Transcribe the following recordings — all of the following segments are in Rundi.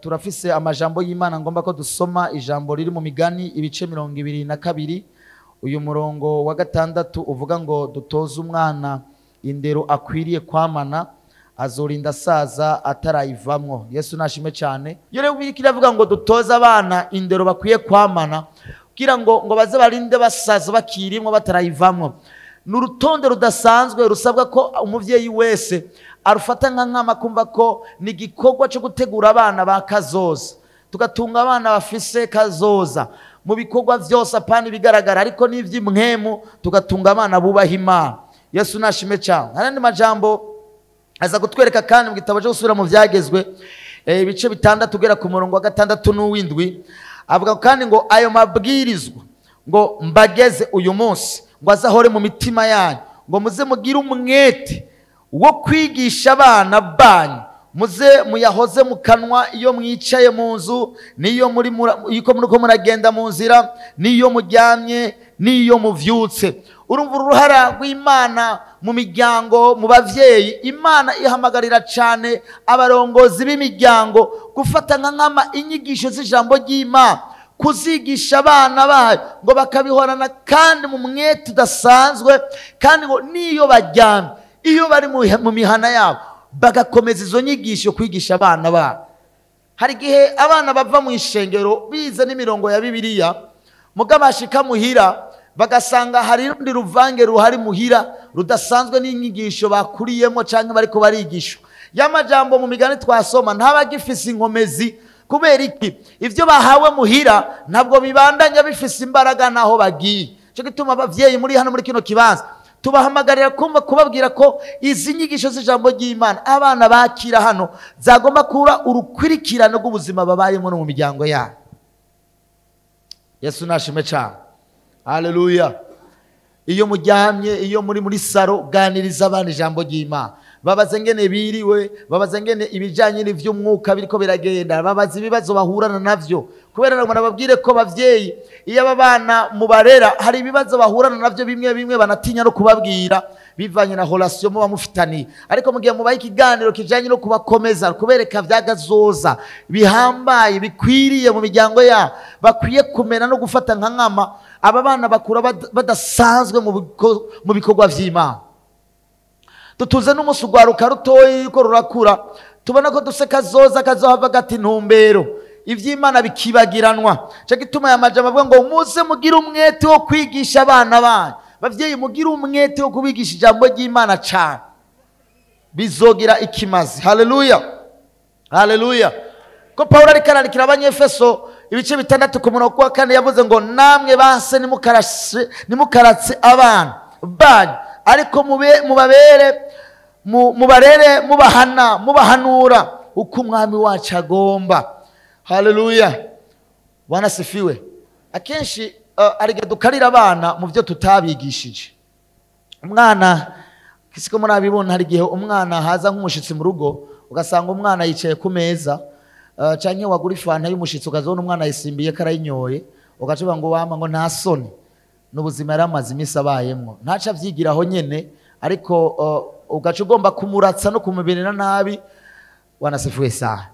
Turafise amajambo y'Imana ngomba ko dusoma ijambo riri mu Migani ibice 22 uyu murongo wa gatandatu uvuga ngo dutoze umwana indero akwiriye kwamana azorinda saza atarayivamwo. Yesu nashime cyane. Iyo rero bikiravuga ngo dutoze abana indero bakwiye kwamana kugira ngo baze barinde basaza bakirimwo batarayivamwo. Nurutonde rudasanzwe rusabwa ko umuvyeyi wese arufata nkama kumva ko ni gikorwa cyo gutegura abana ba kazoza, tugatunga abana bafise kazoza mu bikorwa vyose apana bigaragara ariko n'ivy'imwemu, tugatunga abana bubaha Imana. Yesu nashime cyane. Harandi majambo aza kutwereka kandi mu gitabo cyo gusubira mu vyagezwe ibice 6 tugera ku murongo wa 6 n'uwindwi, avuga kandi ngo ayo mabwirizwa ngo mbageze uyu munsi ngo azahore mu mitima yanyu, ngo muze mugire umwete wo kwigisha abana banyu, muze muyahoze mu kanwa iyo mwicaye mu nzu, niyo muriko muragenda mu nzira, niyo muryamye, niyo muvyutse. Urumva uruhara rw'Imana mu miryango, mu bavyeyi. Imana ihamagarira cyane abarongozi b'imiryango gufata nkama inyigisho z'ijambo ry'Imana, kuzigisha abana bayo ngo bakabihorana kandi mu mwete udasanzwe, kandi ngo niyo baryamye, iyo bari mu mihana yabo bagakomeza izo nyigisho kwigisha abana babo. Hari gihe abana bava mu ishengero bize n'imirongo ya Bibiliya, mugabashika muhira bagasanga hari rundi ruvange ruhari muhira rudasanzwe n'inyigisho bakuriyemo canke bariko barigishwa. Y'amajambo mu Migani twasoma ntabagifise inkomezi. Kubera iki? Ivyo bahawe muhira ntabwo bibandanya bifise imbaraga naho bagiye. Cyo gituma abavyeyi muri hano muri kino kibanza tubahamagarira kumva kubabwira ko izi nyigisho z'ijambo ry'Imana abana bakira hano zagomba kura urukwirikirano rw'ubuzima babayemo no mu miryango yabo. Yesu nashime cyane. Haleluya. Iyo muryamye, iyo muri saro, ganiriza abana ijambo ry'Imana. Babaze ngene biriwe, babaze ngene ibijanye n'ivy'umwuka biriko biragenda, babaze ibibazo bahurana navyo. Kubera ngo nababwire ko bavyeyi iyo abana mubarera hari ibibazo bahurana navyo bimwe banatinya no kubabwira bivanye na relation muba mufitani, ariko mugiye mubaye ikiganiro kijanye no kubakomeza, kubereka vyagazoza bihambaye bikwiriye mu miryango ya bakwiye kumena no gufata nkama aba bana bakura badasanzwe mu bikorwa vy'Imana. Tutuze n'umusugwaruka rutoyi ko rurakura, tubona ko duse kazoza kazohava gati ntumbero ivy'Imana bikibagiranwa. Cyo gituma ya majambo avuga ngo muze mugire umwete wo kwigisha abana banyu. Bavyeyi mugire umwete wo kubigisha ijambo ry'Imana cyane, bizogira ikimazi. Haleluya, haleluya. Ko Paulo ari karandikira abanyefeso ibice 6 ku murongo wa 4 yavuze ngo namwe base nimukaratse abana banyu, ariko mubarere mubahanura uko umwami wacu agomba. Haleluya, Bwana sifiwe. Akenshi arige dukarira abana mu byo tutabigishije. Umwana kisiko murabibona, hari gihe umwana haza nk'umushitsi mu rugo ugasanga umwana yicaye ku meza, canke wagura ifanta y'umushitsi ukazona umwana yisimbiye karayinyoye, ugacuba ngo wama ngo nta soni n'ubuzima yaramaze imisi abayemwo, ntaca vyigiraho nyene, ariko ugaca ugomba kumuratsa no kumubirira nabi. Wanasifuwe saha.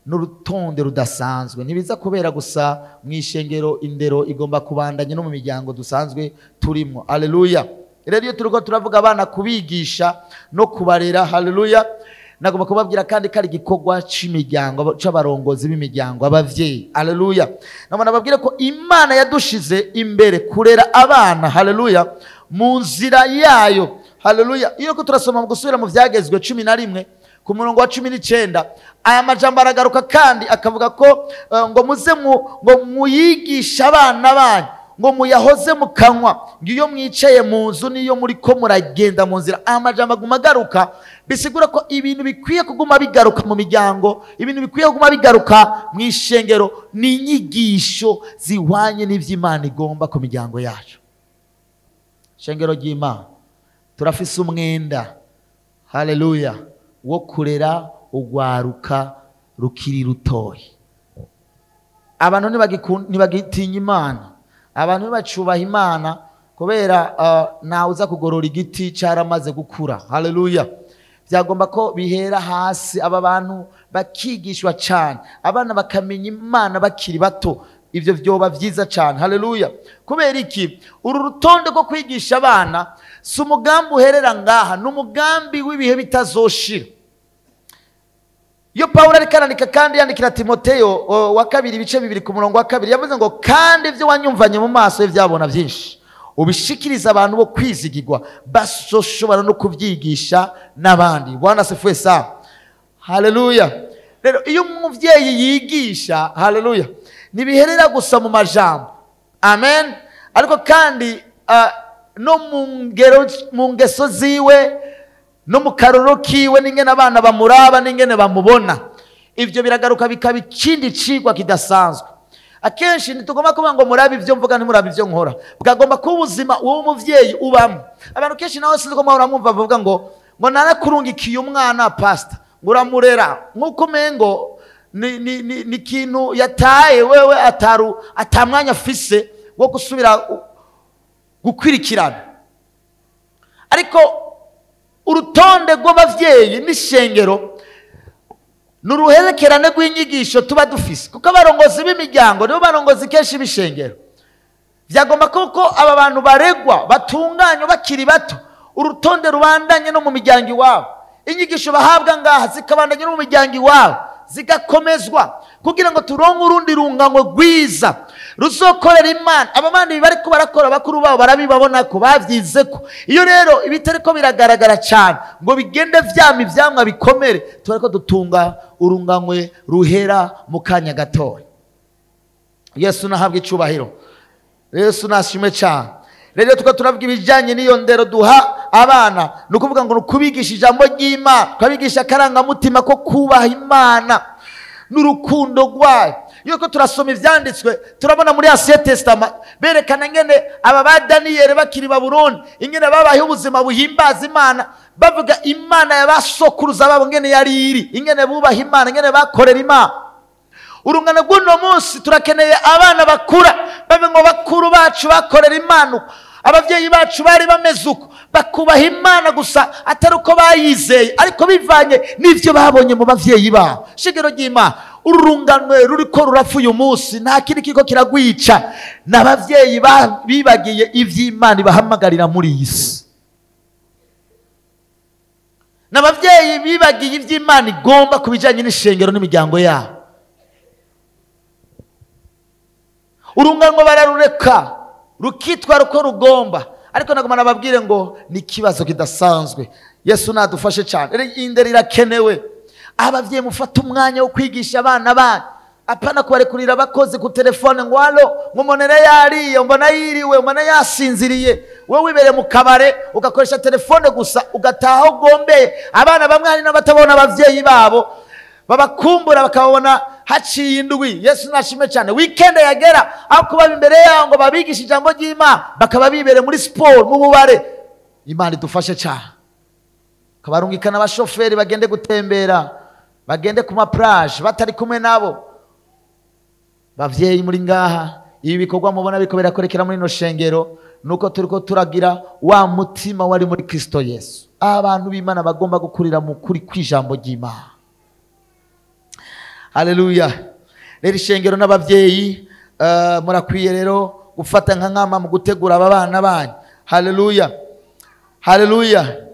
N'urutonde rudasanzwe ntibiza kubera gusa mwishengero, indero igomba kubandanya no mu miryango dusanzwe turimo. Haleluya. Rero iyo turiko turavuga abana kubigisha no kubarera, haleluya, nagomba kubabwira kandi kari gikorwa c'imiryango c'abarongozi b'imiryango, abavyeyi. Haleluya. Namana babwire ko Imana yadushize imbere kurera abana, haleluya, mu nzira yayo. Haleluya. Iyo ko turasoma mu gusubira mu vyagezwe 11 ku murongo wa 19, aya majambo aragaruka kandi akavuga ko ngo muze ngo muyigisha abana banyu, ngo muyahoze mu kanwa, ngiyo mwicaye mu nzu, niyo muriko muragenda mu nzira. Aya majambo aguma agaruka, bisigura ko ibintu bikwiye kuguma bigaruka mu miryango, ibintu bikwiye kuguma bigaruka mu ishengero, ni inyigisho zihwanye n'ivy'Imana igomba ku miryango yacu. Shengero ry'Imana turafise umwenda, haleluya, wo kurera ugwaruka rukiri rutoyi. Abantu ntibagitinya Imana, abantu ntibacubaha Imana kubera nawe uza kugorora igiti caramaze gukura. Haleluya. byagomba ko bihera hasi, aba bantu bakigishwa cyane, abana bakamenya Imana bakiri bato. Ibyo byoba byiza cyane. Haleluya. Kubera iki? Uru rutonde rwo kwigisha abana si umugambi uherera ngaha, ni umugambi w'ibihe bitazoshira. Iyo Pawulo ariko arandika kandi yandikira Timoteyo wa 2 ibice 2 ku murongo wa 2 yavuze ngo kandi ibyo wanyumvanye mu maso byabona byinshi ubishikiriza abantu bo kwizigirwa basoshobora no kubyigisha n'abandi. Bwana asifiwe sana. Haleluya. Rero iyo umuvyeyi yigisha, haleluya, nibiherera gusa mu majambo, amen, ariko kandi no mu ngeso ziwe no mu karoro kiwe n'ingene abana bamuraba n'ingene bamubona. Ivyo biragaruka bikaba ikindi cigwa kidasanzwe. Akenshi ntitugomba kuvuga ngo murabe ivyo mvuga ntimurabe ivyo nkora, bwagomba kuba ubuzima uwo muvyeyi ubamo. Abantu kenshi nawe sinzi ko mahora mwumva bavuga ngo narakurungikiye umwana pastor ngo uramurera nk'uko mengo ni kintu yataye wewe atamwanya afise wo gusubira gukwirikirana. Ariko urutonde rw'abavyeyi n'ishengero nuruherekerane rw'inyigisho tuba dufise, kuko abarongozi b'imiryango nibo barongozi kenshi b'ishengero. Byagomba kuko aba bantu baregwa batunganywa bakiri bato, urutonde rubandanye no mu miryango iwabo, inyigisho bahabwa ngaha zikabandanye no mu miryango iwabo, zigakomezwa kugira ngo turonke urundi rungango rwiza ruzokorera Imana. Abamana bariko barakora bakuru babo barabibabona ko bavyize ko. Iyo rero ibitariko biragaragara cyane ngo bigende vyama ivyamwa bikomere, turiko dutunga urunganywe ruhera mu kanya gatoya. Yesu nahabwa icubahiro. Yesu nashimwe cyane. Rero tuko turavuga ibijanye n'iyo ndero duha abana, nukuvuga ngo nukubigisha ijambo ry'Imana, twabigisha karanga mutima ko kubaha Imana n'urukundo rwayo. Yuko turasoma ivyanditswe turabona muri Ancien Testament berekana ngene aba ba Daniel bakiri Babuloni ingene babaye ubuzima buhimbaza Imana, bavuga Imana yabasokuruza babo ngene yari iri, ingene bubaha Imana, ingene bakorera Imana. Urungano rw'uno munsi turakeneye abana bakura babe ngo bakuru bacu bakorera Imana. Abavyeyi bacu bari bameze uko, bakubaha Imana gusa atari uko bayizeye, ariko bivanye n'ivyo babonye mu bavyeyi babo. Shigero ry'Imana, urunganwe ruriko rurapfa uyu munsi nta kindi kiko kiragwica, n'abavyeyi bibagiye ivy'Imana bahamagarira muri iyi si. N'abavyeyi bibagiye ivy'Imana igomba kubijanye n'ishengero n'imiryango yabo. Urunganwe bararureka rukitwa ruko rugomba, ariko nagoma nababwire ngo ni kibazo kidasanzwe. Yesu nadufashe cyane. Indero irakenewe. Abavyeyi mufata umwanya wo kwigisha abana banyu, apana kubarekurira abakozi ku telefone ngo halo ngumonere yariye mbona yiriwe mbona yasinziriye, wowe wibere mu kabare ugakoresha telefone gusa ugataha ugombeye. Abana bamwe hari n'abatabona abavyeyi babo, babakumbura bakabona haciye indwi. Yesu nashime cyane. Weekend yagera aho kuba imbere yaho ngo babigisha ijambo ry'Imana, bakaba bibere muri sport mu bubare. Imana idufashe cyane. Kabarungikana abashoferi bagende gutembera, bagende ku ma plage batari kumwe nabo. Bavyeyi muri ngaha, ibi bikorwa mubona biko birakorekera muri no shengero, nuko turiko turagira wa mutima wari muri Kristo Yesu. Abantu b'Imana bagomba gukurira mu kuri kw'ijambo ry'Imana. Haleluya. Rero ishengero n'abavyeyi murakwiye rero gufata nka nkama mu gutegura aba bana banyu. Haleluya. Haleluya.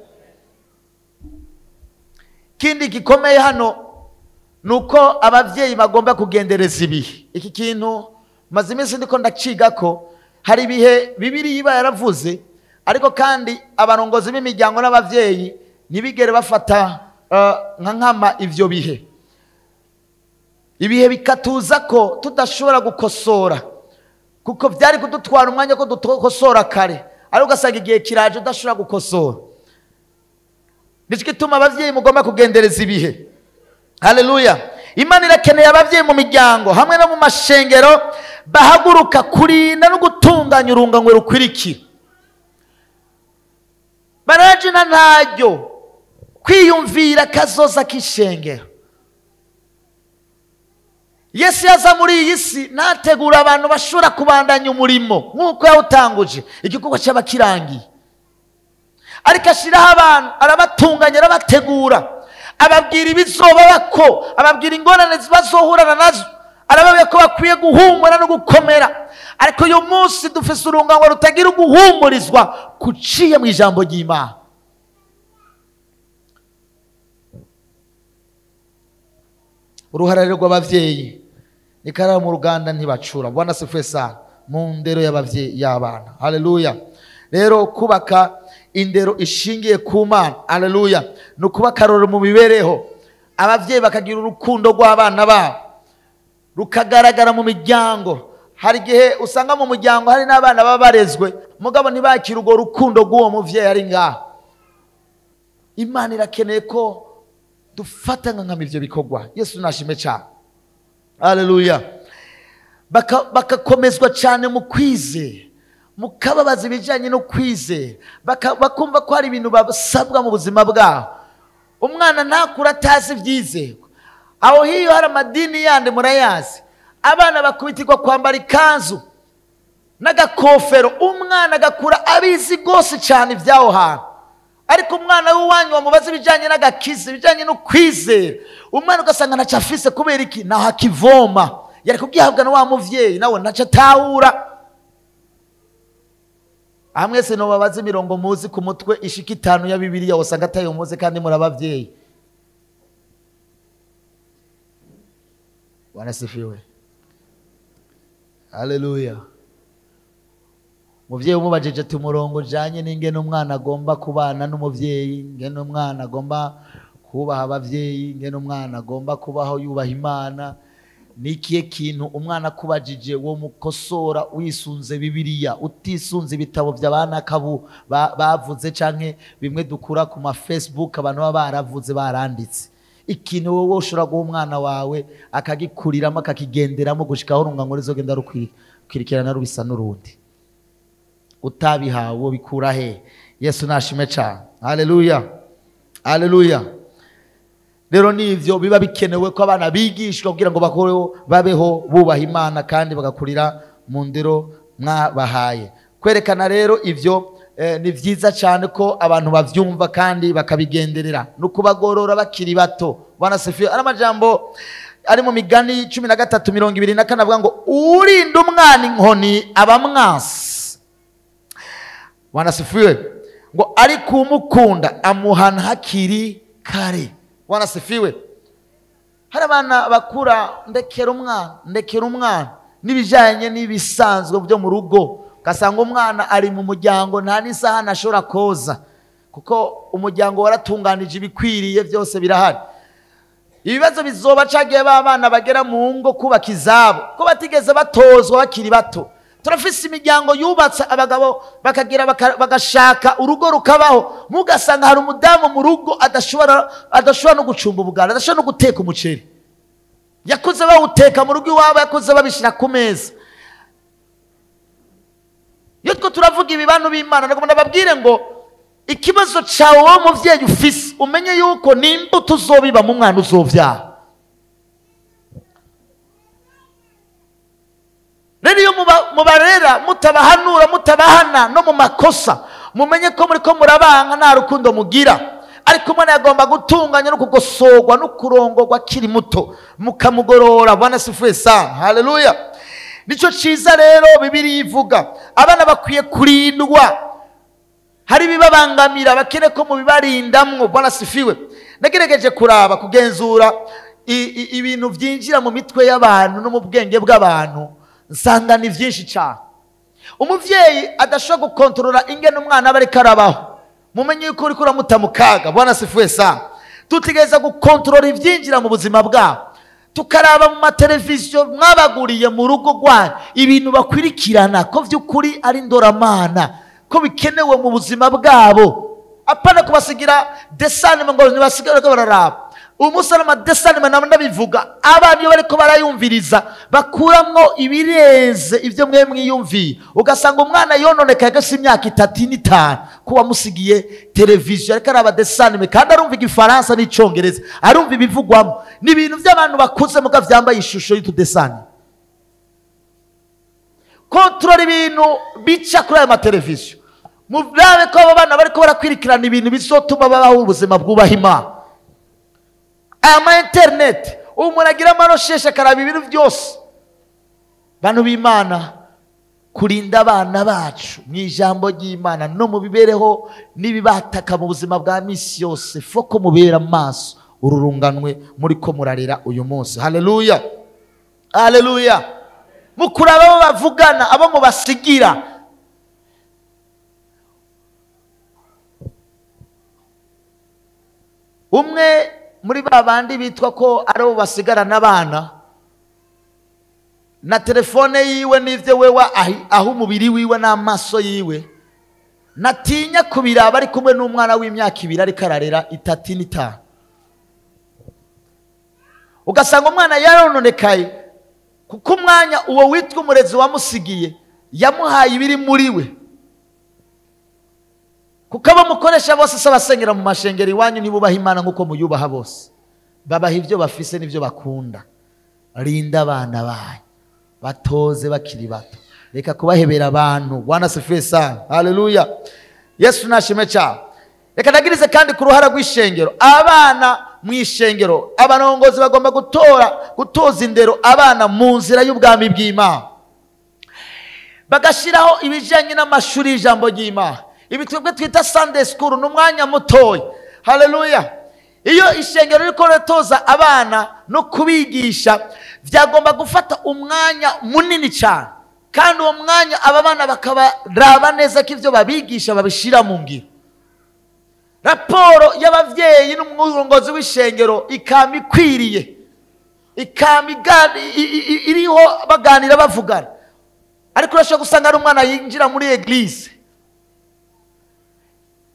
Kindi gikomeye hano nuko abavyeyi bagomba kugendereza ibihe. Iki kintu maze iminsi ndiko ndaciga ko hari ibihe Bibiliya iba yaravuze, ariko kandi abarongozi b'imiryango n'abavyeyi nibigere bafata nka nkama ivyo bihe. Ibihe bikatuza ko tudashobora gukosora, kuko byari kudutwara umwanya ko dukosora kare, ariko ugasanga igihe kiraje udashobora gukosora. Nicyo gituma abavyeyi mugomba kugendereza ibihe. Haleluya. Imana irakeneye abavyeyi mu miryango hamwe no mu mashengero bahaguruka kurinda no gutunganya urunganywe rukwirikira. Baraje na ntaryo kwiyumvira kazoza k'ishengero. Yesu yaza muri iyi si nategura abantu bashobora kubandanya umurimo nk'uko yawutanguje, igikorwa cy'abakirangiye. ariko ashiraho abantu, arabatunganya, arabategura, ababwira ibizobabako, ababwira ingorane bazohurana nazo, arababwira ko bakwiye guhumura no gukomera. Ariko uyu munsi dufise urungango rutagira guhumurizwa kuciye mu ijambo ry'Imana. Uruhara rw'abavyeyi ikara mu ruganda ntibacura. Bwana sifiwe sana. Mu ndero y'abavyeyi y'abana. Haleluya. Rero kubaka indero ishingiye ku Mana, haleluya, no kubaka rero mu mibereho, abavyeyi bakagira urukundo rw'abana babo rukagaragara mu miryango. Hari gihe usanga mu muryango hari n'abana babarezwe mugabo ntibakira urwo rukundo rw'uwo muvyeyi ari ngaho. Imana irakeneye ko dufata nk'amwe ivyo bikorwa. Yesu nashime cyane. Haleluya. Bakakomezwa cyane mu kwizera, mukababaza ibijyanye no kwizera, bakumva ko hari ibintu basabwa mu buzima bwabo. Umwana ntakura atazi ibyizerwa. Aho hiyo hari amadini yandi murayazi, abana bakubitirwa kwambara ikanzu n'agakofero, umwana agakura abizi rwose cyane ibyaho hantu. Ariko umwana w'uwanyu wamubaza ibijyanye n'agakiza, ibijyanye no kwizera, umwana ugasanga ntacyo afise. kubera iki? Naho akivoma, yari kubwihabwa na wa muvyeyi nawe ntacyo atahura. Amwe se no babaza imirongo muzi ku mutwe ishika 5 ya Bibiliya usanga atayo muzi kandi muri abavyeyi. Wanasifiwe. Haleluya. Muvyeyi umubajije ati umurongo janye n'ingene umwana agomba kubana n'umuvyeyi, ingene umwana agomba kubaha abavyeyi, ingene umwana agomba kubaho yubaha Imana, nikiye kintu umwana kubajije wo mukosora wisunze Bibiliya, utisunze ibitabo by'abana kabu bavuze canke bimwe dukura ku ma Facebook abantu baravuze baranditse. Ikintu wowe ushobora guha umwana wawe akagikuriramo akakigenderamo gushikaho urungango rizogenda rukwirikirana rubisa n'urundi. Utabihawe bikura he? Yesu nashime cyane. Haleluya. Haleluya. Rero nivyo biba bikenewe ko abana bigishwa kugira ngo babeho bubaha Imana kandi bagakurira mu ndero mwabahaye. Kwerekana rero ivyo ni vyiza cyane ko abantu bavyumva kandi bakabigenderera no kubagorora bakiri bato. Bwana sifiwe. Ari amajambo ari mu Migani 13:24 avuga ngo urinda umwana inkoni abamwasi. Bwana sifiwe. Ngo ari kumukunda amuhana hakiri kare. Bwana sifiwe. Hari abana bakura ndekera umwana n'ibijanye n'ibisanzwe byo mu rugo. Kasanga umwana ari mu muryango nta n'isaha nashobora koza kuko umuryango waratunganije ibikwiriye byose birahari. Ibibazo bizoba cagiye babana bagera mu ngo kubaka izabo ko batigeze batozwa bakiri bato. Turafise imiryango yubatse abagabo bakagira bagashaka urugo rukabaho, mugasanga hari umudamu mu rugo adashobora no gucumba ubugara, adashobora no guteka umuceri, yakoze bawuteka mu rugo iwabo, yakoze babishira ku meza. Iyo turavuga ibibano b'Imana ndagomba babwire ngo ikibazo cyawe wowe muvyeyi ufise umenye yuko nimbuto uzobiba mu mwana uzovyara. Rero iyo mubarera mutabahanura mutabahana no mu makosa mumenye ko muri ko murabanka nta rukundo mugira. Ariko umwana yagomba gutunganya no kugosorwa no kurongorwa akiri muto mukamugorora. Bwana sifuwe sana. Haleluya. Nico ciza rero Bibiliya ivuga abana bakwiye kurindwa, hari bibabangamira bakene ko mu bibarindamwo. Bwana sifiwe. Nagerageje kuraba kugenzura ibintu byinjira mu mitwe y'abantu no mu bwenge bw'abantu, nsanga ni byinshi cyane. Umuvyeyi adashobora gukontorora ingene umwana bari karabaho, mumenye yuko uri kuramuta mu kaga. Bwana sifuwe sana. Tutigeza gukontorora ivyinjira mu buzima bwabo, tukaraba mu mateleviziyo mwabaguriye mu rugo rwanyu ibintu bakwirikirana ko vy'ukuri ari ndoramana, ko bikenewe mu buzima bwabo, apana kubasigira desanime ngo nibasigare ko bararaba. Umusarama desanime ndabivuga abantu iyo bariko barayumviriza bakuramwo ibirenze ivyo mwe mwiyumviye, ugasanga umwana yononeka yagase imyaka 3 n'itanu ko wamusigiye televiziyo ariko araba desanime kandi arumva igifaransa n'icongereza, arumva ibivugwamo n'ibintu by'abantu bakuze muga vyambaye ishusho y'utudesani. Kontrola ibintu bica kuri ayo mateleviziyo, murabe ko abo bana bariko barakwirikirana ibintu bizotuma babaho ubuzima bwubaha Imana. Aya ma internet umuntu agira amanosheshe akaraba ibintu byose. Bantu b'Imana, kurinda abana bacu mu ijambo ry'Imana no mu bibereho n'ibibataka mu buzima bwa misi yose, foko mubera maso ururunganwe muri ko murarera uyu munsi. Haleluya, haleluya. Mukuraba abo bavugana, abo mubasigira. Umwe muri babandi bitwa ko ari abo basigarana abana, na telefone yiwe n'ivyo wewe aho umubiri wiwe n'amaso yiwe, natinya kubiraba ari kumwe n'umwana w'imyaka 2 ariko ararera 3 n'itanu. Ugasanga umwana yarononekaye kuko umwanya uwo witwa umurezi wamusigiye yamuhaye ibiri muri we. Kuko abamukoresha bose se basengera mu mashengero iwanyu ntibubaha Imana nk'uko muyubaha bose, babaha ibyo bafise n'ibyo bakunda. Rinda abana banyu, batoze bakiri bato, reka kubahebera abantu. Bwana asifiwe sana, haleluya, Yesu nashimwe cyane. Reka nagirize kandi ku ruhara rw'ishengero. Abana mu ishengero, abanongozi bagomba gutoza indero abana mu nzira y'ubwami bw'Imana, bagashiraho ibijanye n'amashuri y'ijambo ry'Imana. Ibi twebwe twita Sunday school n'umwanya mutoya. Haleluya. Iyo ishengero riko ritoza abana no kubigisha, vyagomba gufata umwanya munini cyane, kandi uwo mwanya aba bana bakabaraba neza ko ivyo babigisha babishira mu ngiro. Raporo y'abavyeyi n'umurongozi w'ishengero ikama ikwiriye, ikama iriho baganira bavugana. Ariko urashobora gusanga ari umwana yinjira muri eglise,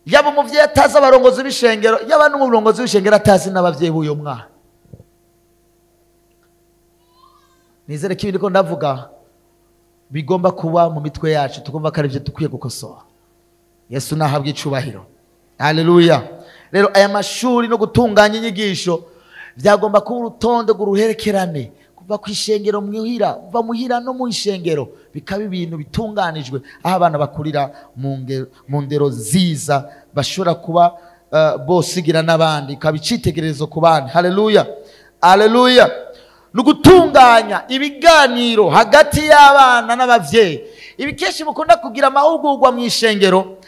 yaba umuvyeyi atazi abarongozi b'ishengero, yaba n'umurongozi w'ishengero atazi n'abavyeyi b'uyo mwana. Nizere ko ibindi ko ndavuga bigomba kuba mu mitwe yacu, tugomba ko ari byo dukwiye gukosora. Yesu nahabwe icubahiro, haleluya. Rero aya mashuri no gutunganya inyigisho byagomba kuba urutonde rw'uruherekerane kuva ku ishengero muhira, kuva muhira no mu ishengero, bikaba ibintu bitunganijwe aho abana bakurira mu ndero ziza, bashobora kuba bosigira n'abandi, ikaba icitegererezo ku bandi. Haleluya, haleluya. Nugutunganya ibiganiro hagati y'abana n'abavyeyi. Ibi kenshi mukunda kugira amahugurwa mu ishengero,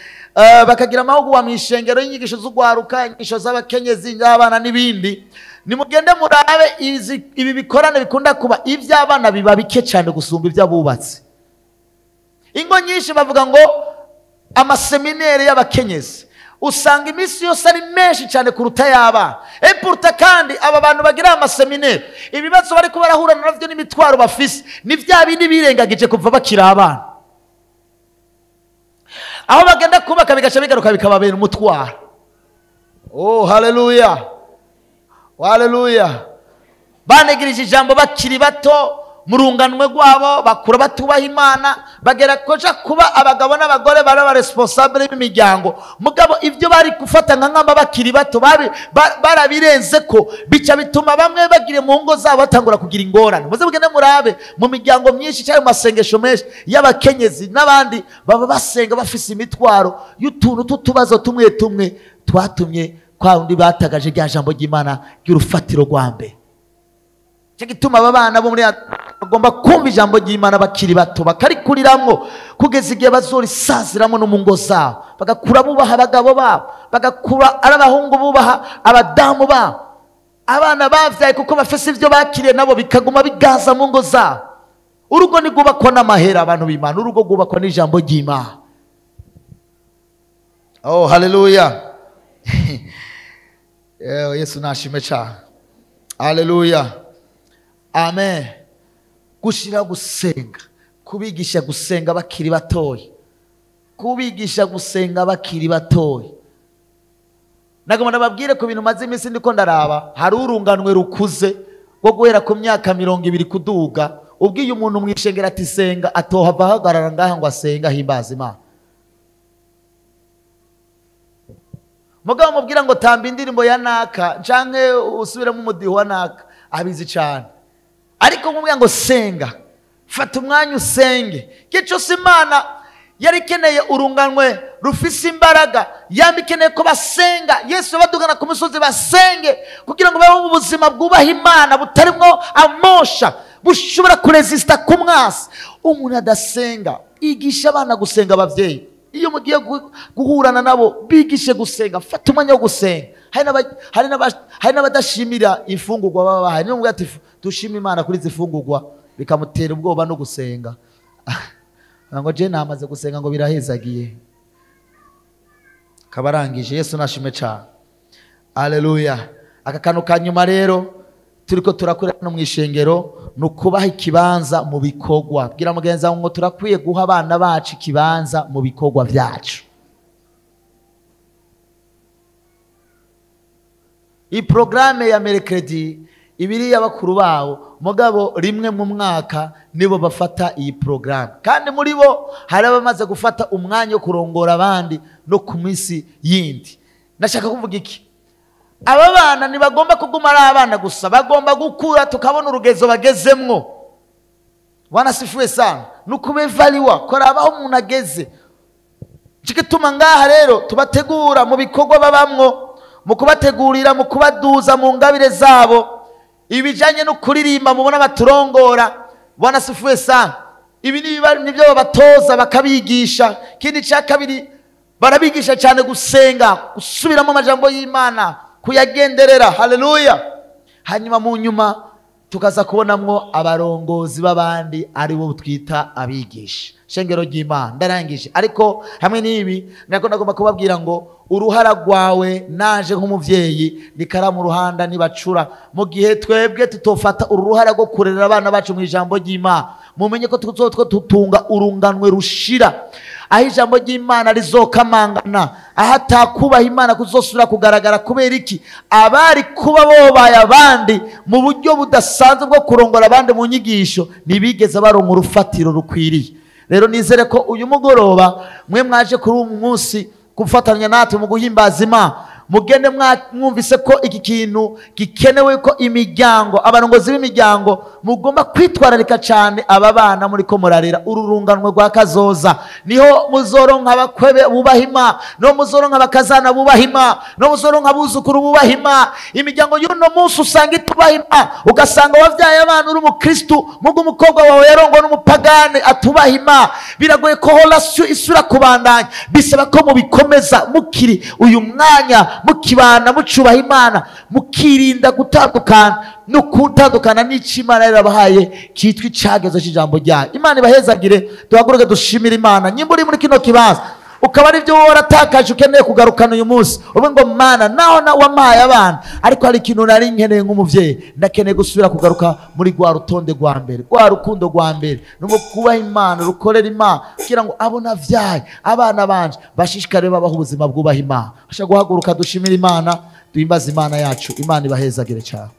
bakagira amahugurwa mu ishengero y'inyigisho z'ugwaruka, inyigisho z'abakenyezi n'abana n'ibindi. Nimugende murabe ibi bikorane bikunda kuba ivy'abana biba bike cyane gusumba ivy'abubatsi. Ingo nyinshi bavuga ngo amaseminere y'abakenyezi usanga imisi yose ari menshi cyane kuruta y'abana. Epurta kandi aba bantu bagira amaseminere, ibibazo bari kuba barahura navyo n'imitwaro bafise ni vya bindi birengagije kuva bakira abana. Aho bagenda kubaka bigaca bigaruka bikababera umutwaro. Oh, haleluya, haleluya. Banegirije ijambo bakiri bato, murunganwe gwabo bakura batubaha Imana, bagera koja kuba abagabo n'abagore baraba responsable b'imiryango. Mugabo ivyo bari gufata nk'amba bakiri bato barabirenze ko bica bituma bamwe bagire mu ngo zabo batangura kugira ingorane. Muze mugende murabe mu miryango myinshi cyane masengesho menshi y'abakenyezi n'abandi baba basenga bafise imitwaro y'utuntu tutubazo tumwe tumwe twatumye kwa undi batagaje rya jambo ry'Imana ry'urufatiro rwa mbere. Gituma abana bo muri bagomba kumva ijambo ry'Imana bakiri bato, bakarikuriramwo kugeza igihe bazorisaziramo no mu ngo zabo, bagakura bubaha abagabo babo, bagakura ari abahungu bubaha abadamu babo. Abana bavyaye kuko bafise ivyo bakiriye nabo bikaguma bigaza mu ngo zabo. Urugo ni gubakwa n'amahera, abantu b'Imana, urugo gubakwa n'ijambo ry'Imana. Oh, haleluya. Yesu nashime cyane, haleluya, amen. Gushira gusenga, kubigisha gusenga bakiri batoyi, kubigisha gusenga bakiri batoyi. Nagomba nababwire ku bintu maze iminsi ndiko ndaraba, hari urunganwe rukuze rwo guhera ku myaka 20 kuduga. Ubwiye umuntu mwishengera ati senga, atohava ahagarara ngaha ngo asenga himbaza Imana. Mugabo mubwira ngo tamba indirimbo ya naka canke usubiremo umudiho wa naka, abizi cyane. Ariko mubwira ngo senga, fata umwanya usenge. Gico Imana yari ikeneye urunganwe rufise imbaraga, yaba ikeneye ko basenga. Yesu yabadugana ku misozi basenge kugira ngo babe mu buzima bwubaha Imana butarimo amosha, bushobora kuresista ku mwasi. Umuntu adasenga, igisha abana gusenga. Abavyeyi, iyo mugiye guhurana nabo, bigishe gusenga, fata umwanya wo gusenga. Hari n'abadashimira imfungurwa baba bahaye. Niyo ati dushima Imana kuri zifungurwa, bikamutera ubwoba no gusenga. Ngo je namaze gusenga ngo birahezagiye, kabarangije. Yesu nashimwe cyane. Haleluya. Aka kantu kanyuma rero turiko turakorera no mwishengero, nukubaha ikibanza mu bikorwa. Bwira mugenzi wawe ngo turakwiye guha abana bacu ikibanza mu bikorwa byacu. Iyi programme ya Mercredi ibiri y'abakuru bawo, mugabo rimwe mu mwaka nibo bafata iyi programme, kandi muri bo hari abamaze gufata umwanya wo kurongora abandi no ku minsi yindi. Nashaka kuvuga iki? Aba bana ntibagomba kuguma ari abana gusa, bagomba gukura tukabona urugezo bagezemwo. Wanasifuwe sana nukubevaliwa kora abaho umuntu ageze. Cikituma ngaha rero tubategura mu bikorwa babamwo, mu kubategurira, mu kubaduza mu ngabire zabo, ibijanye no kuririmba mubona baturongora. Wanasifuwe sana. Ibi nibyo babatoza bakabigisha. Kindi cya kabiri, barabigisha cyane gusenga, gusubiramo amajambo y'Imana, kuyagenderera. Haleluya. Hanyuma mu nyuma tukaza kubonamwo abarongozi b'abandi, ari bo twita abigisha. Shengero ry'Imana ndarangije. Ariko hamwe n'ibi nagomba kubabwira ngo uruhara rwawe naje nk'umuvyeyi nikaramu ruhanda nibacura, mu gihe twebwe tutofata uruhara rwo kurerera abana bacu mu ijambo ry'Imana. Mumenye ko tutunga urunganwe rushira, aho ijambo ry'Imana rizokamangana, aho atakubaha Imana kuzosubira kugaragara. Kubera iki? Abari kuba bobaye abandi mu buryo budasanzwe bwo kurongora abandi mu nyigisho, nibigeze baronka urufatiro rukwiriye. Rero nizere ko uyu mugoroba mwe mwaje kuri uyu munsi kufatanya natwe mu guhimbaza Imana, mugende mwumvise ko iki kintu gikenewe, ko imiryango, abarongozi b'imiryango mugomba kwitwararika cyane aba bana muri ko murarera ururunganwe rwa kazoza. Niho muzoronka abakwebe bubaha Imana, no muzoronka abakazana bubaha Imana, no muzoronka abuzukuru bubaha Imana. Imiryango y'uno munsi usanga itubaha Imana, ugasanga wavyaye abana uri umukristo, mugo umukobwa wawe yarongwa n'umupagane atubaha Imana. Biragoye ko relation isura kubandanya, bisaba ko mubikomeza mukiri uyu mwanya, mukibana mucubaha Imana, mukirinda gutandukana no kutandukana n'Imana yarabahaye kitwa icagezo cy'ijambo ryayo. Imana ibahezagire. Tuhaguruke dushimira Imana. Nyimba uri muri kino kibanza ukaba ari byo waratakaje ukeneye kugarukana uyu munsi, ube ngo Mana naho wampaye abana, ariko hari ikintu nari nkeneye nk'umuvyeyi, ndakeneye gusubira kugaruka muri rwa rutonde rwa mbere, rwa rukundo rwa mbere, no kubaha Imana, rukorera Imana, kugira ngo abo navyaye abana banje bashishikare babaho ubuzima bwubaha Imana. Asha guhaguruka dushimira Imana, duhimbaza Imana yacu. Imana ibahezagire cyane.